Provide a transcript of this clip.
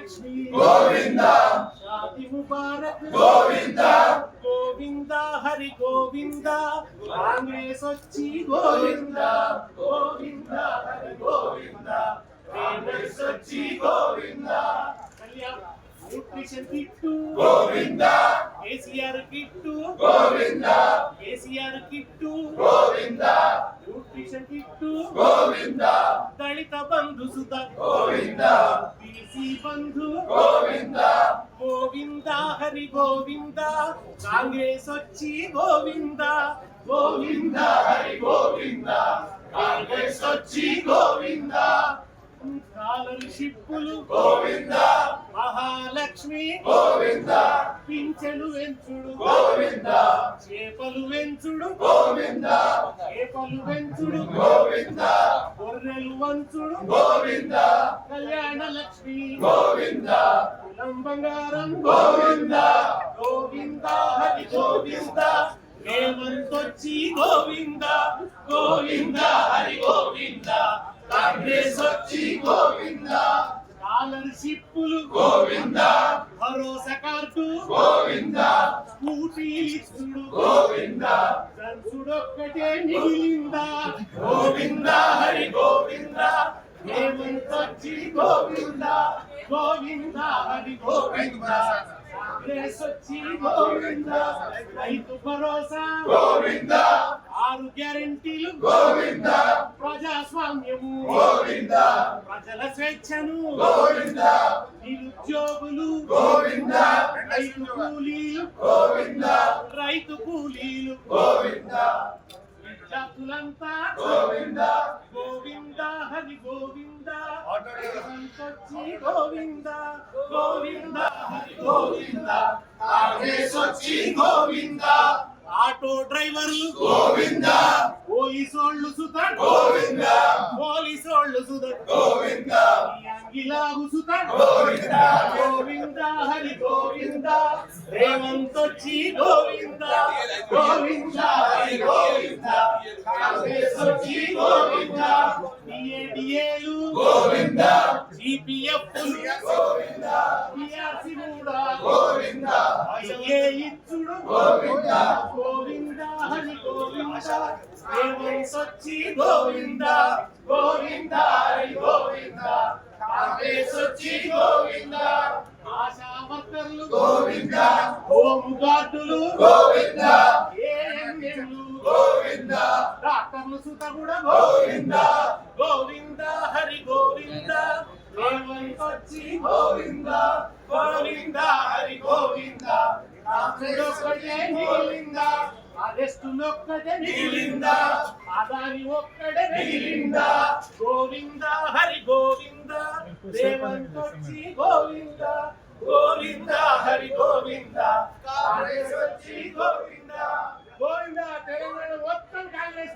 महालक्ष्मी गोविंदा शादी मुबारक गोविंदा गोविंदा हरि गोविंदा कांग्रेस వచ్చి गोविंदा गोविंदा हरि गोविंदा कांग्रेस వచ్చి गोविंदा कल्याण न्यूट्रिशन किट्टू गोविंदा केसीआर किट्टू गोविंदा केसीआर किट्टू गोविंदा न्यूट्रिशन किट्टू गोविंदा दलित बंधु सुधा गोविंदा बीसी बंधु गोविंदा गोविंदा हरि गोविंदा कांग्रेस వచ్చి गोविंदा गोविंदा हरि गोविंदा कांग्रेस వచ్చి गोविंदा స్కాలర్షిప్పులు गोविंदा మహాలక్ష్మి गोविंदा పింఛను వెంచుడు गोविंदा చేపలు వెంచుడు गोविंदा చేపలు వెంచుడు गोविंदा గొర్రెలు వంచుడు गोविंदा కళ్యాణ లక్ష్మి गोविंदा కులం బంగారం गोविंदा గోవిందా హరి గోవిందా రేవంతొచ్చి గోవిందా गोविंदा हरि गोविंदा कांग्रेस వచ్చి गोविंदा స్కాలర్షిప్పులు गोविंदा భరోసా కార్డు गोविंदा స్కూటీలు ఇచ్చుడు गोविंदा దంచుడొక్కటే మిగిలిందా गोविंदा हरि गोविंदा రేవంతొచ్చి గోవిందా గోవిందా హరి గోవిందా కాంగ్రెస్ వచ్చి గోవిందా రైతు భరోసా गोविंदा 6 గ్యారెంటీలు गोविंदा ప్రజాస్వామ్యము गोविंदा ప్రజల స్వేచ్ఛను गोविंदा నిరుద్యోగులు गोविंदा రైతు కూలీలు गोविंदा రైతు కూలీలు गोविंदा విద్యార్థులంతా गोविंदा గోవిందా హరి గోవిందా రేవంతొచ్చి గోవిందా గోవిందా హరి गोविंदा कांग्रेस వచ్చి गोविंदा ఆటో డ్రైవర్లు गोविंदा పోలీసోళ్ళు సుత गोविंदा పోలీసోళ్ళు సుత गोविंदा అంగిలాగు సుత गोविंदा గోవిందా హరి గోవిందా రేవంతొచ్చి గోవిందా गोविंदा हरि गोविंदा कांग्रेस వచ్చి गोविंदा డిఏలు गोविंदा జీపీఎఫ్ गोविंदा టిఆర్సి కూడా गोविंदा అయ్యే ఇచ్చుడు गोविंदा గోవిందా హరి గోవిందా రేవంతొచ్చి గోవిందా गोविंदा हरि गोविंदा कांग्रेस వచ్చి गोविंदा ఆశా వర్కర్లు गोविंदा హోమ్ గార్డులు गोविंदा ఏఎన్ఎంలు गोविंदा డాక్టర్లు సుత కూడా गोविंदा గోవిందా హరి గోవిందా రేవంతొచ్చి गोविंदा గోవిందా హరి గోవిందా కాంగ్రెస్ మిగిలిందా అరెస్టులొక్కటే మిగిలిందా అదాని ఒక్కడే మిగిలిందా గోవిందా హరి గోవిందా రేవంతొచ్చి గోవిందా గోవిందా హరి గోవిందా కాంగ్రెస్ వచ్చి గోవిందా గోవిందా తెలంగాణ మొత్తం కాంగ్రెస్